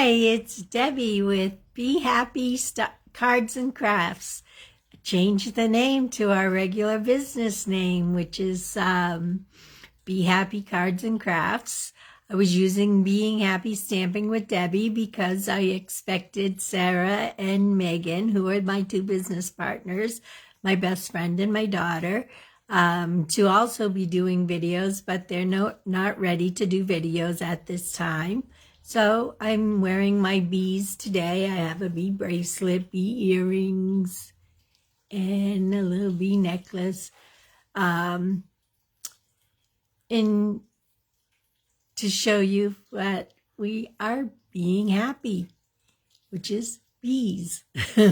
Hi, it's Debbie with Be Happy Cards and Crafts. I changed the name to our regular business name, which is Be Happy Cards and Crafts. I was using Being Happy Stamping with Debbie because I expected Sarah and Megan, who are my two business partners, my best friend and my daughter, to also be doing videos, but they're not ready to do videos at this time. So I'm wearing my bees today. I have a bee bracelet, bee earrings, and a little bee necklace. And to show you that we are being happy, which is bees.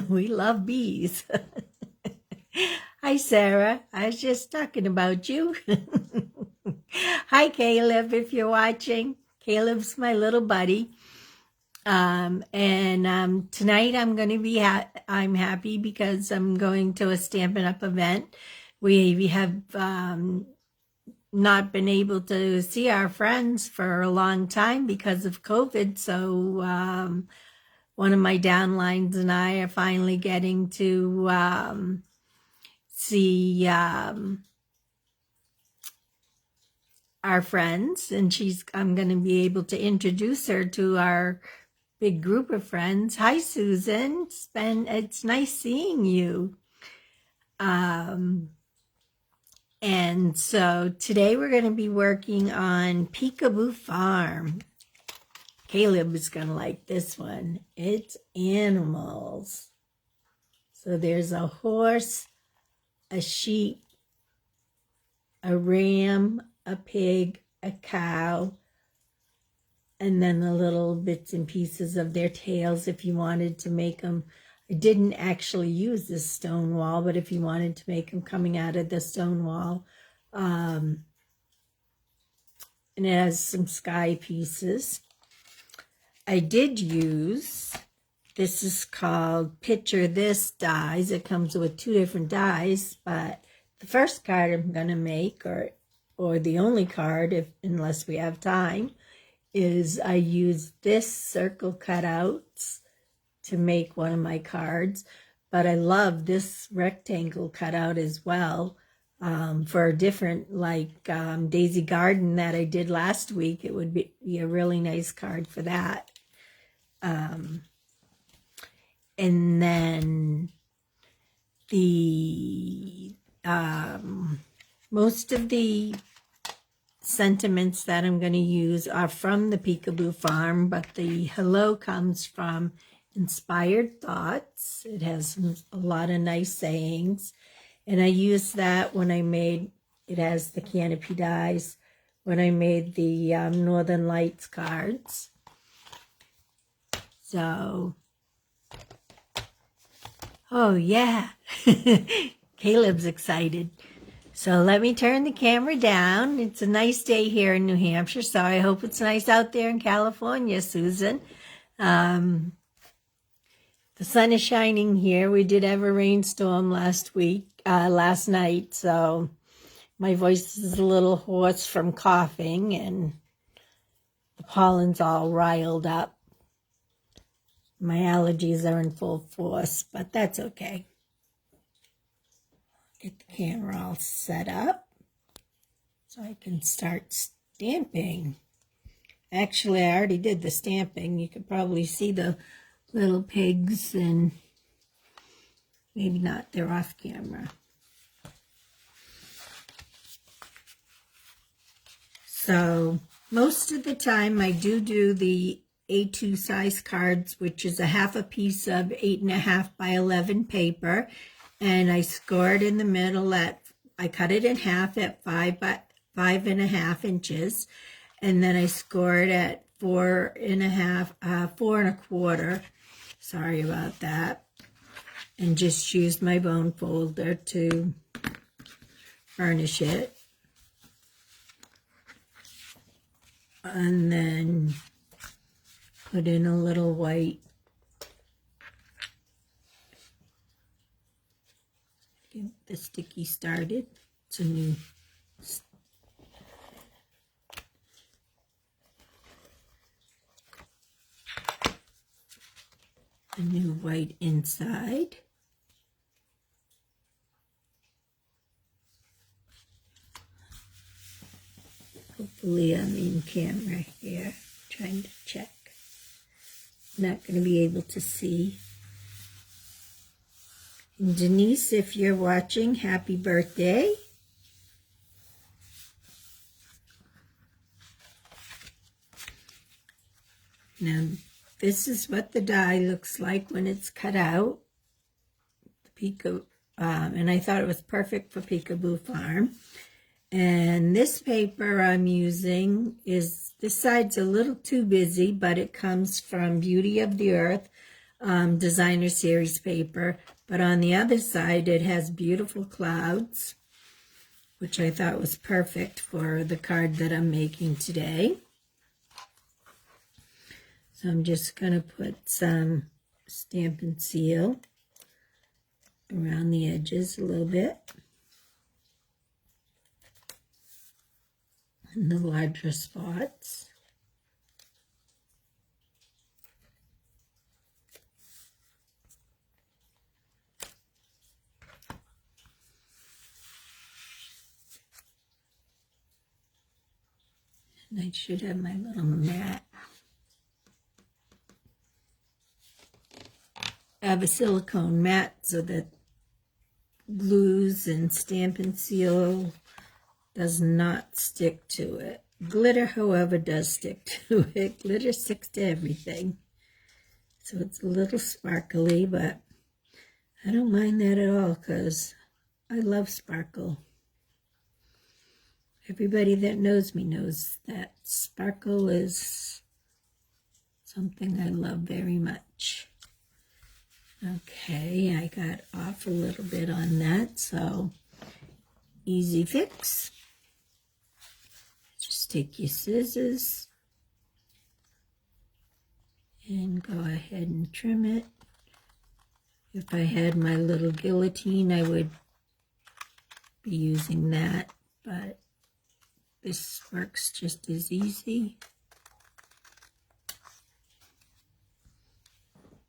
We love bees. Hi, Sarah. I was just talking about you. Hi, Caleb, if you're watching. Caleb's my little buddy. Tonight I'm going to be, I'm happy because I'm going to a Stampin' Up! Event. We have not been able to see our friends for a long time because of COVID. So one of my downlines and I are finally getting to see our friends, and I'm going to be able to introduce her to our big group of friends. Hi, Susan. It's nice seeing you. And so today we're going to be working on Peekaboo Farm. Caleb is going to like this one. It's animals. So there's a horse, a sheep, a ram, a pig, a cow, and then the little bits and pieces of their tails if you wanted to make them. I didn't actually use this stone wall, but if you wanted to make them coming out of the stone wall. And it has some sky pieces. I did use, this is called Picture This dies. It comes with two different dies, but the first card I'm going to make, or the only card, unless we have time, is I use this circle cutouts to make one of my cards, but I love this rectangle cutout as well for a different, like Daisy Garden that I did last week. It would be a really nice card for that. And then the most of the sentiments that I'm going to use are from the Peekaboo Farm, but the hello comes from Inspired Thoughts. It has a lot of nice sayings, and I used that when I made, it has the canopy dies, when I made the Northern Lights cards. So, oh yeah, Caleb's excited. So let me turn the camera down. It's a nice day here in New Hampshire, so I hope it's nice out there in California, Susan. The sun is shining here. We did have a rainstorm last night, so my voice is a little hoarse from coughing, and the pollen's all riled up. My allergies are in full force, but that's okay. Get the camera all set up so I can start stamping. Actually, I already did the stamping. You could probably see the little pigs, and maybe not, they're off camera. So most of the time I do the A2 size cards, which is a half a piece of 8.5 by 11 paper. And I scored in the middle I cut it in half at 5.5 inches. And then I scored at 4.25. Sorry about that. And just used my bone folder to furnish it. And then put in a little white. Get the sticky started. It's a new the new white inside. Hopefully I'm in camera here, trying to check. Not going to be able to see. And Denise, if you're watching, happy birthday. Now, this is what the die looks like when it's cut out. The and I thought it was perfect for Peekaboo Farm. And this paper I'm using is, this side's a little too busy, but it comes from Beauty of the Earth designer series paper. But on the other side, it has beautiful clouds, which I thought was perfect for the card that I'm making today. So I'm just going to put some Stampin' Seal around the edges a little bit. And the larger spots. And I should have my little mat. I have a silicone mat so that glues and Stampin' Seal does not stick to it. Glitter, however, does stick to it. Glitter sticks to everything. So it's a little sparkly, but I don't mind that at all because I love sparkle. Everybody that knows me knows that sparkle is something I love very much. Okay, I got off a little bit on that, so easy fix. Just take your scissors and go ahead and trim it. If I had my little guillotine, I would be using that, but this works just as easy.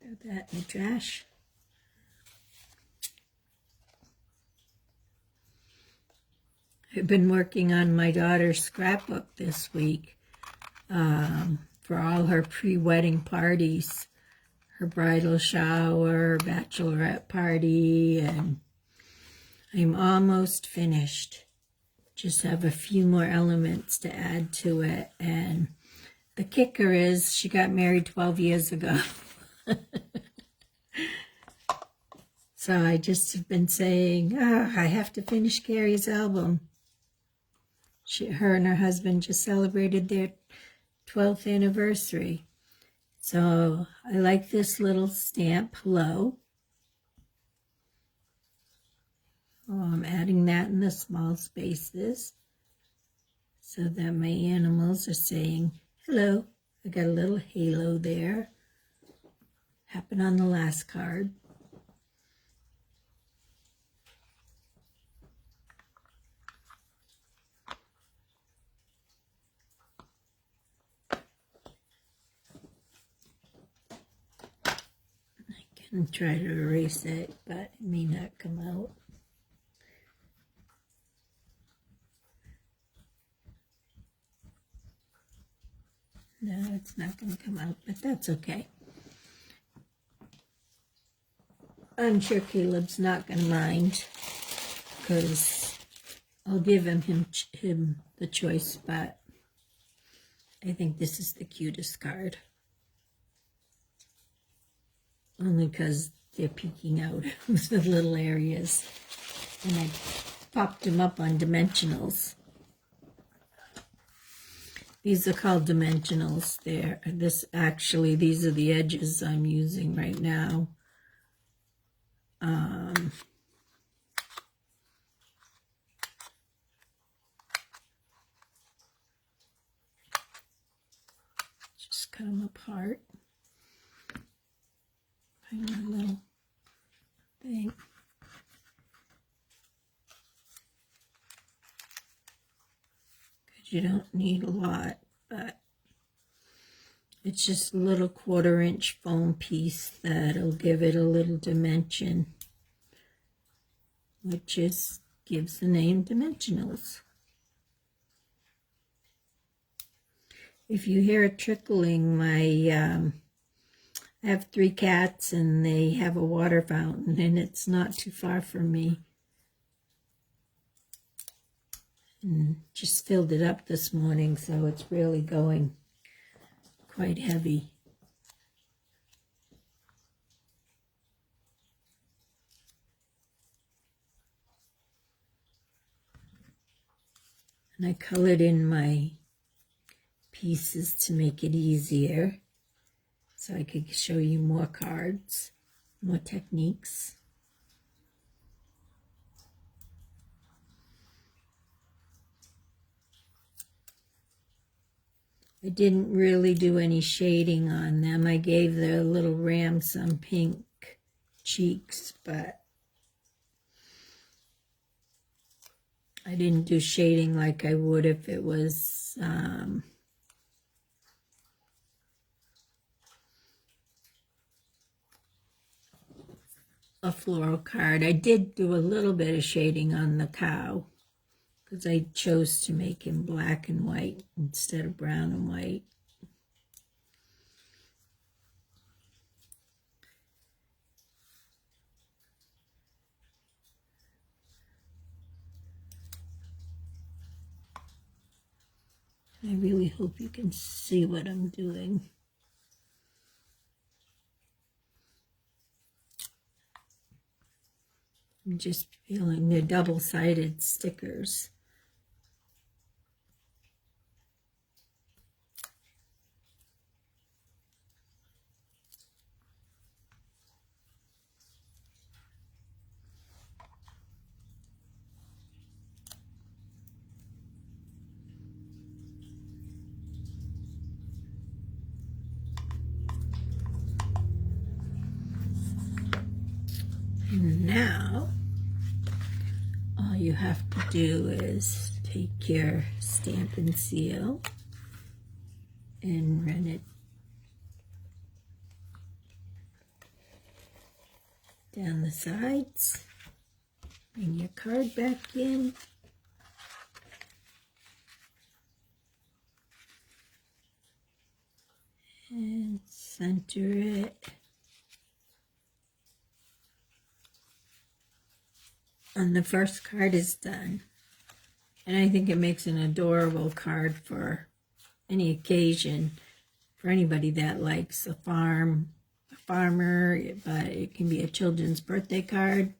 Throw that in the trash. I've been working on my daughter's scrapbook this week for all her pre-wedding parties, her bridal shower, bachelorette party, and I'm almost finished. Just have a few more elements to add to it, and the kicker is she got married 12 years ago. So I just have been saying, I have to finish Carrie's album. Her and her husband just celebrated their 12th anniversary. So I like this little stamp, hello. Oh, I'm adding that in the small spaces so that my animals are saying hello. I got a little halo there. Happened on the last card. And try to erase it, but it may not come out. No, it's not going to come out, but that's okay. I'm sure Caleb's not going to mind because I'll give him the choice, but I think this is the cutest card. Only because they're peeking out of the little areas. And I popped them up on dimensionals. These are called dimensionals. These are the edges I'm using right now. Just cut them apart. Find my little thing. Because you don't need a lot, but It's just a little 1/4-inch foam piece that'll give it a little dimension, which gives the name Dimensionals. If you hear it trickling, I have 3 cats and they have a water fountain, and it's not too far from me. And just filled it up this morning, so it's really going quite heavy. And I colored in my pieces to make it easier, so I could show you more cards, more techniques. I didn't really do any shading on them. I gave the little ram some pink cheeks, but I didn't do shading like I would if it was a floral card. I did do a little bit of shading on the cow because I chose to make him black and white instead of brown and white. I really hope you can see what I'm doing. I'm just feeling the double-sided stickers. And now, all you have to do is take your Stampin' Seal and run it down the sides. Bring your card back in. And center it. And the first card is done. And I think it makes an adorable card for any occasion, for anybody that likes a farmer, but it can be a children's birthday card.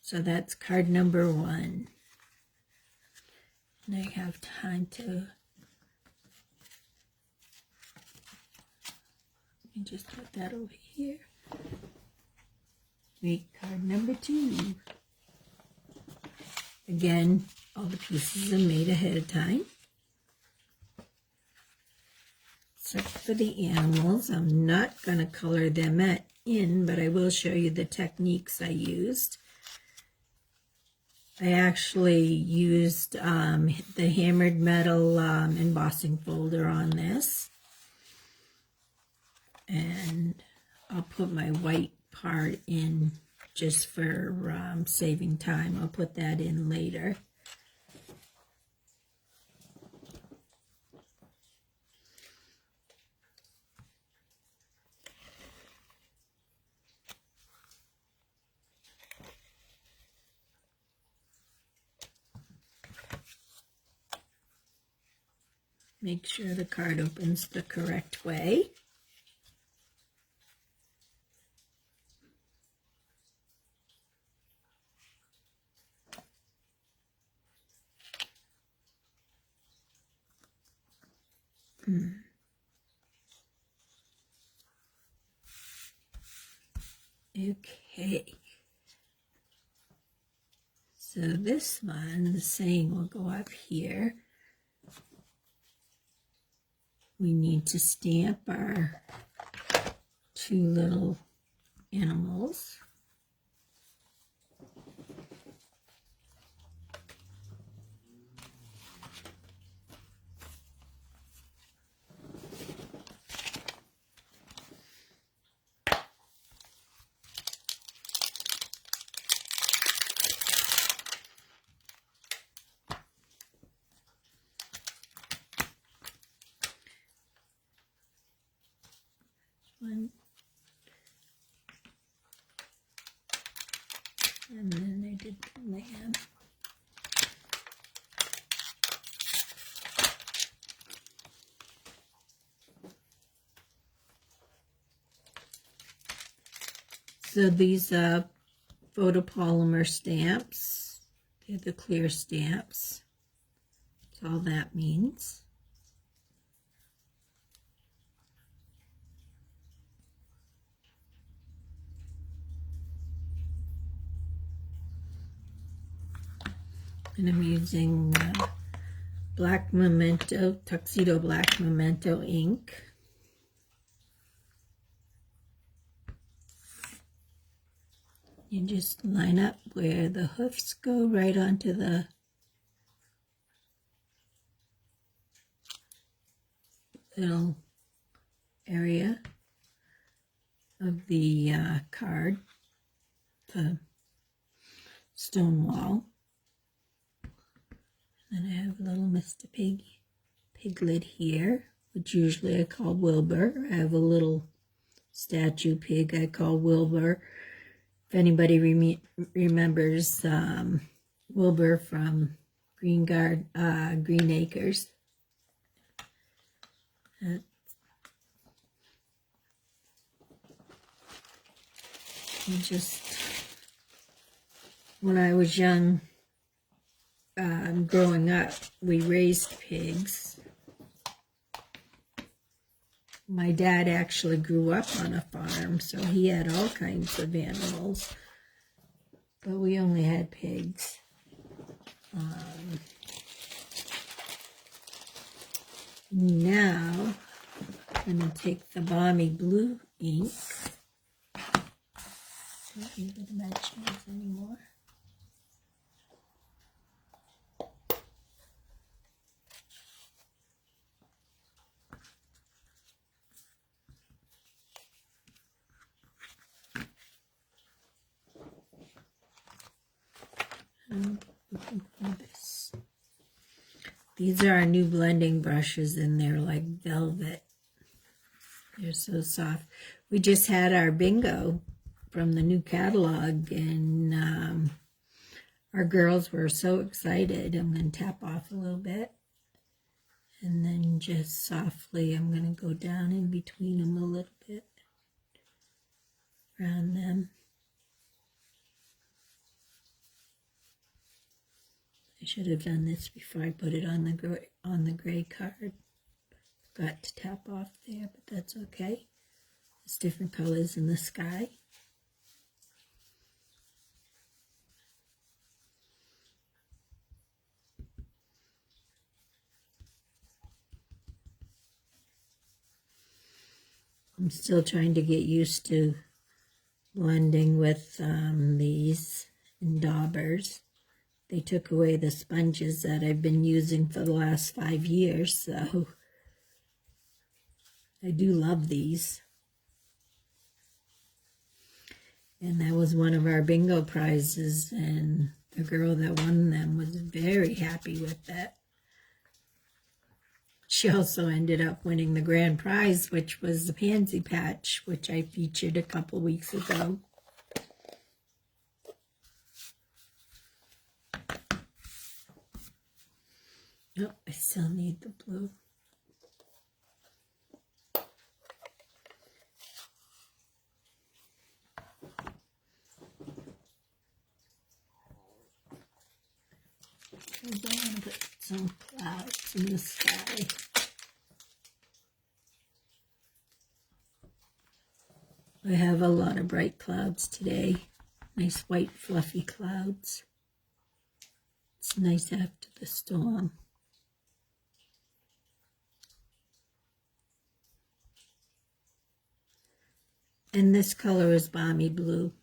So that's card number 1. And I have time to, let me just put that over here. Make card number 2. Again, all the pieces are made ahead of time. Except for the animals. I'm not going to color them in, but I will show you the techniques I used. I actually used the hammered metal embossing folder on this. And I'll put my white part in just for saving time. I'll put that in later. Make sure the card opens the correct way. Okay. So this one, the saying will go up here. We need to stamp our 2 little animals. one. And then I did the lamb. So these photopolymer stamps, they're the clear stamps. That's all that means. And I'm using black Memento, Tuxedo Black Memento ink. You just line up where the hoofs go right onto the little area of the card, the stone wall. Then I have a little Mr. Piglet here, which usually I call Wilbur. I have a little statue pig I call Wilbur. If anybody remembers Wilbur from Green Acres. When I was young, growing up, we raised pigs. My dad actually grew up on a farm, so he had all kinds of animals, but we only had pigs. Now, I'm going to take the Balmy Blue ink. Don't need the dimensions anymore. These are our new blending brushes, and they're like velvet. They're so soft. We just had our bingo from the new catalog, and our girls were so excited. I'm going to tap off a little bit, and then just softly I'm going to go down in between them a little bit, around them. I should have done this before I put it on the gray card. Forgot to tap off there, but that's okay. It's different colors in the sky. I'm still trying to get used to blending with these daubers. They took away the sponges that I've been using for the last 5 years, so I do love these. And that was one of our bingo prizes, and the girl that won them was very happy with that. She also ended up winning the grand prize, which was the Pansy Patch, which I featured a couple weeks ago. Oh, I still need the blue. I want to put some clouds in the sky. I have a lot of bright clouds today. Nice white fluffy clouds. It's nice after the storm. And this color is Balmy Blue.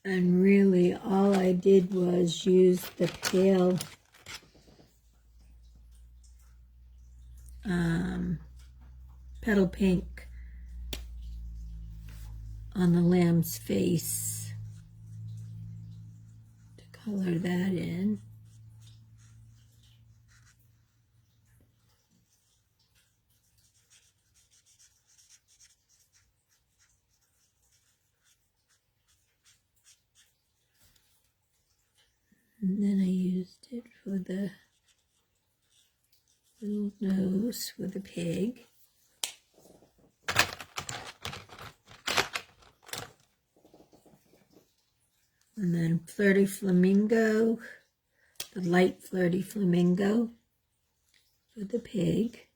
And really all I did was use the pale petal pink on the lamb's face to color that in. And then I used it for the little nose for the pig. And then Flirty Flamingo, the light Flirty Flamingo for the pig.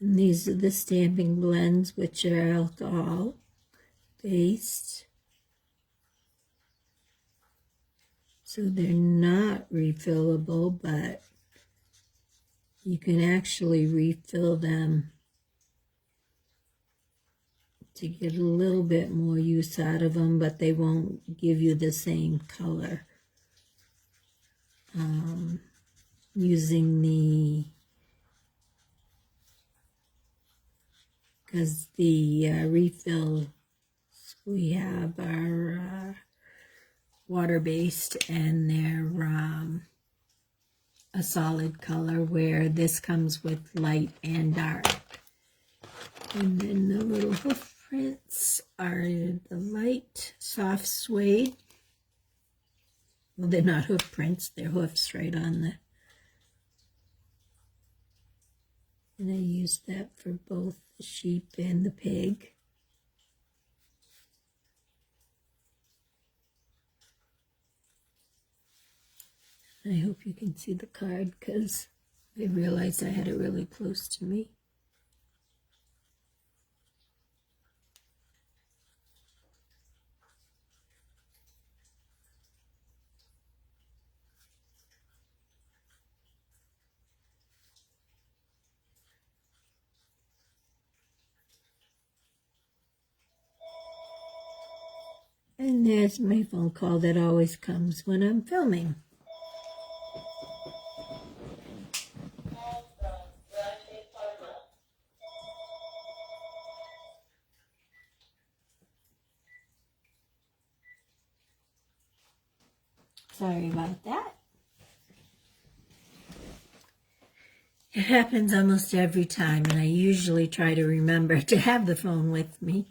And these are the stamping blends, which are alcohol based. So they're not refillable, but you can actually refill them to get a little bit more use out of them, but they won't give you the same color. Using the, because the refills we have are water-based, and they're a solid color, where this comes with light and dark. And then the little hoof prints are the light soft suede. Well, they're not hoof prints, they're hoofs right on the, and I used that for both the sheep and the pig. I hope you can see the card, because I realized I had it really close to me. And there's my phone call that always comes when I'm filming. Sorry about that. It happens almost every time, and I usually try to remember to have the phone with me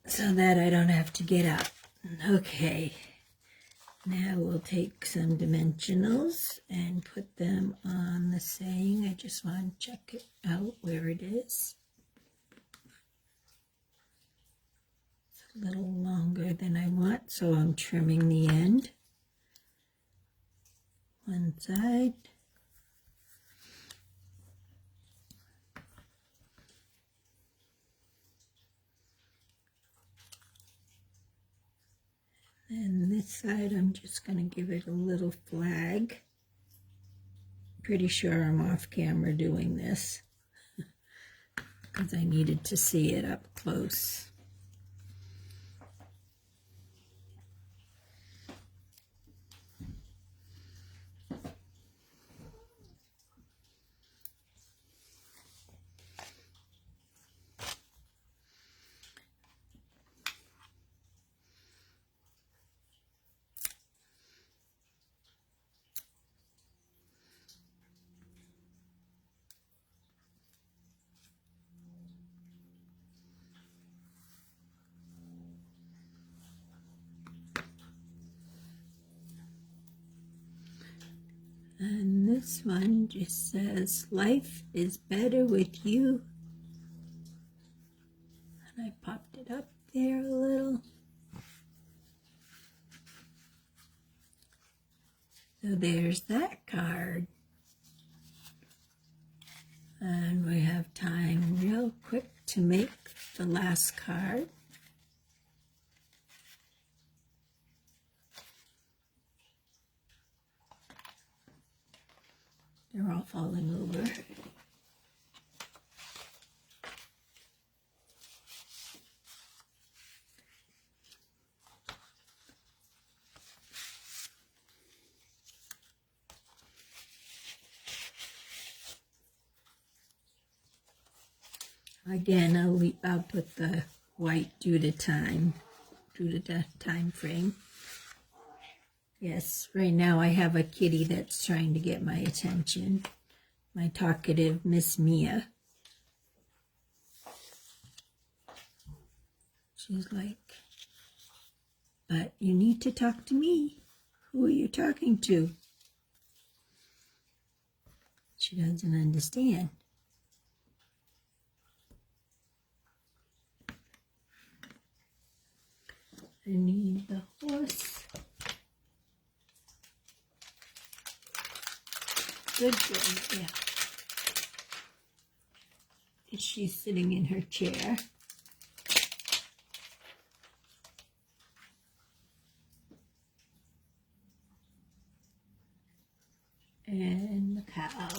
so that I don't have to get up. Okay, now we'll take some dimensionals and put them on the saying. I just want to check it out where it is. It's a little longer than I want, so I'm trimming the end. One side. And this side, I'm just going to give it a little flag. Pretty sure I'm off camera doing this because I needed to see it up close. And this one just says, life is better with you. And I popped it up there a little. So there's that card. And we have time real quick to make the last card. They're all falling over. Again, I'll put the white due to the time frame. Yes, right now I have a kitty that's trying to get my attention. My talkative Miss Mia. She's like, but you need to talk to me. Who are you talking to? She doesn't understand. I need the horse. Good girl, yeah. She's sitting in her chair. And the cow.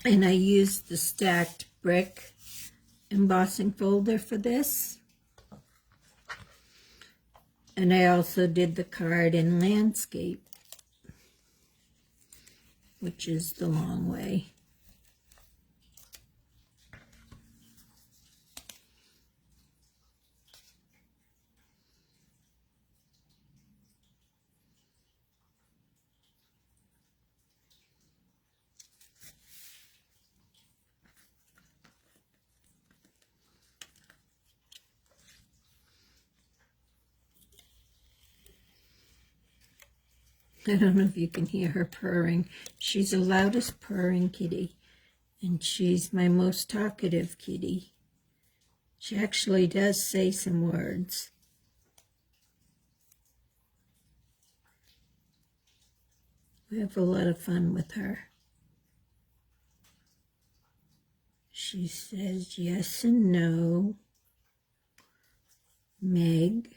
And I used the stacked brick embossing folder for this. And I also did the card in landscape, which is the long way. I don't know if you can hear her purring. She's the loudest purring kitty, and she's my most talkative kitty. She actually does say some words. We have a lot of fun with her. She says yes and no. Meg.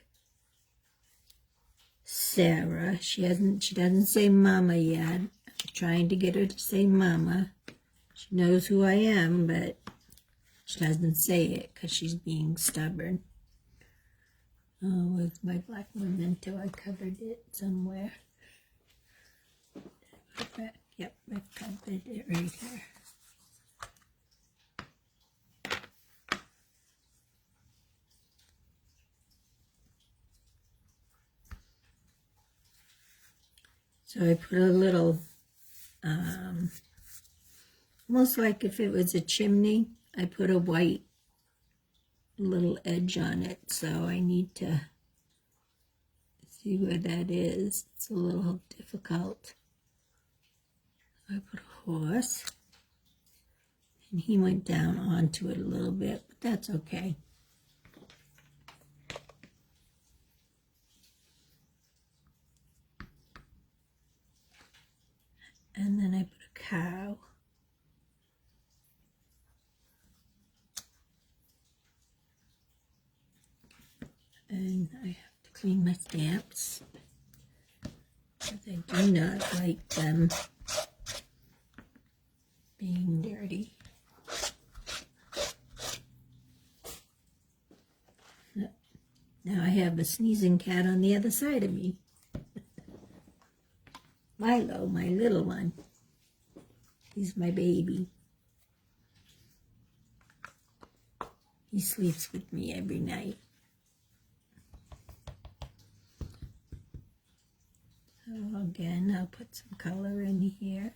Sarah. She doesn't say mama yet. I'm trying to get her to say mama. She knows who I am, but she doesn't say it because she's being stubborn. Oh, with my black memento, I covered it somewhere. Yep, I covered it right here. So I put a little, almost like if it was a chimney, I put a white little edge on it. So I need to see where that is. It's a little difficult. I put a horse, and he went down onto it a little bit, but that's okay. And then I put a cow. And I have to clean my stamps because I do not like them being dirty. Now I have a sneezing cat on the other side of me. Milo, my little one. He's my baby. He sleeps with me every night. So again, I'll put some color in here.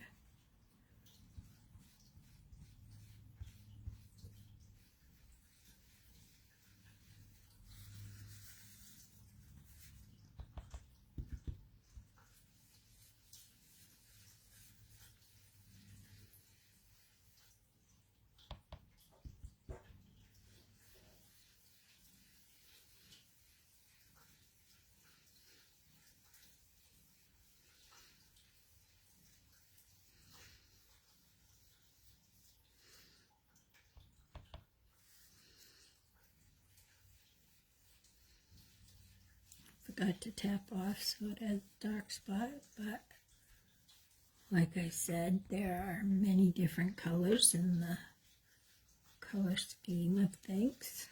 Forgot to tap off so it has a dark spot, but Like I said, there are many different colors in the color scheme of things.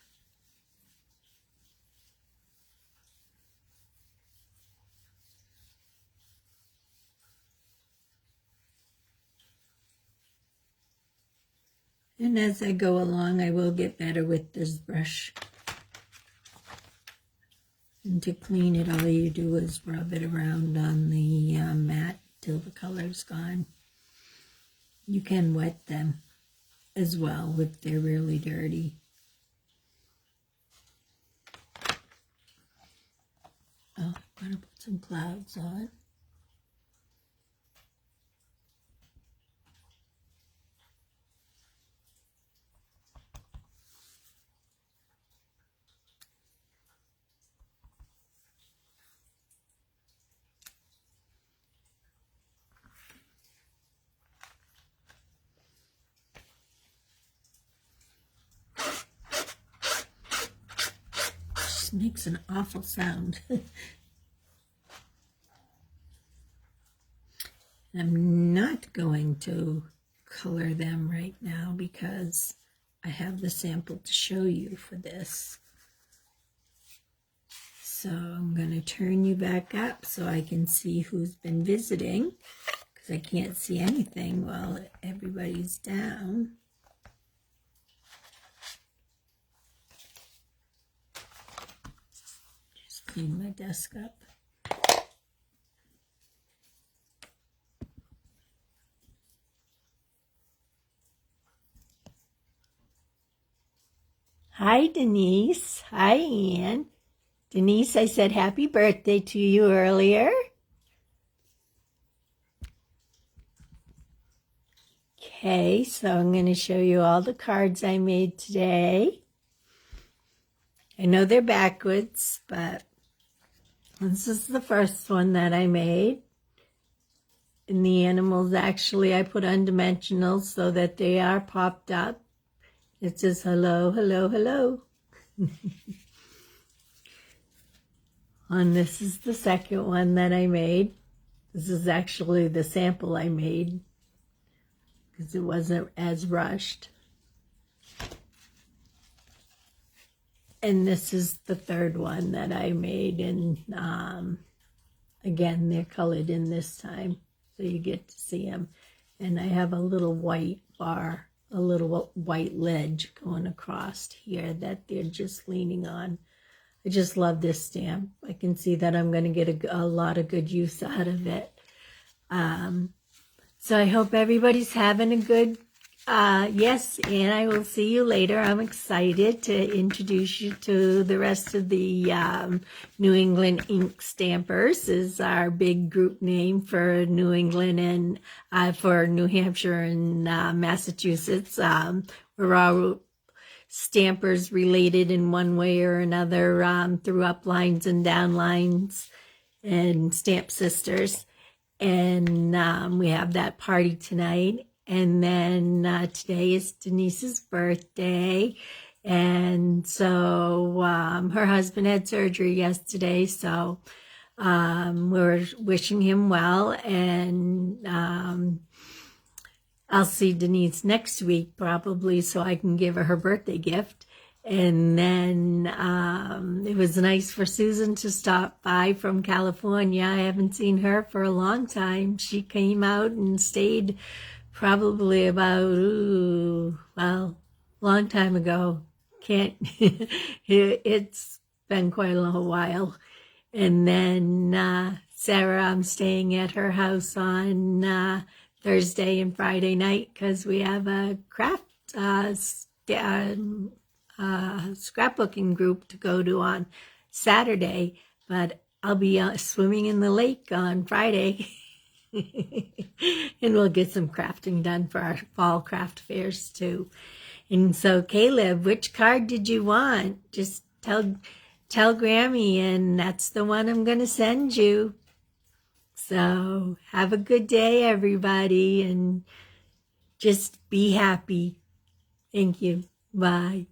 And as I go along, I will get better with this brush. And to clean it, all you do is rub it around on the mat till the color's gone. You can wet them as well if they're really dirty. Oh, I'm going to put some clouds on. Just makes an awful sound. I'm not going to color them right now because I have the sample to show you for this. So I'm going to turn you back up so I can see who's been visiting, because I can't see anything while everybody's down. Just clean my desk up. Hi, Denise. Hi, Ann. Denise, I said happy birthday to you earlier. Okay, so I'm going to show you all the cards I made today. I know they're backwards, but this is the first one that I made. And the animals, actually, I put undimensional so that they are popped up. It says hello, hello, hello. And this is the second one that I made. This is actually the sample I made because it wasn't as rushed. And this is the third one that I made, and again, they're colored in this time, so you get to see them. And I have a little white bar, a little white ledge going across here that they're just leaning on. I just love this stamp. I can see that I'm going to get a lot of good use out of it. So I hope everybody's having a good, yes, and I will see you later. I'm excited to introduce you to the rest of the New England Ink Stampers is our big group name for New England and for New Hampshire and Massachusetts. We're all stampers related in one way or another through uplines and downlines and stamp sisters. And we have that party tonight. And then today is Denise's birthday. And so her husband had surgery yesterday. So we're wishing him well. And I'll see Denise next week probably so I can give her birthday gift. And then it was nice for Susan to stop by from California. I haven't seen her for a long time. She came out and stayed probably about, well, long time ago. It's been quite a little while. And then Sarah, I'm staying at her house on Thursday and Friday night because we have a craft scrapbooking group to go to on Saturday, but I'll be swimming in the lake on Friday. And we'll get some crafting done for our fall craft fairs too. And so Caleb, which card did you want? Just tell Grammy, and that's the one I'm going to send you. So have a good day, everybody, and just be happy. Thank you. Bye.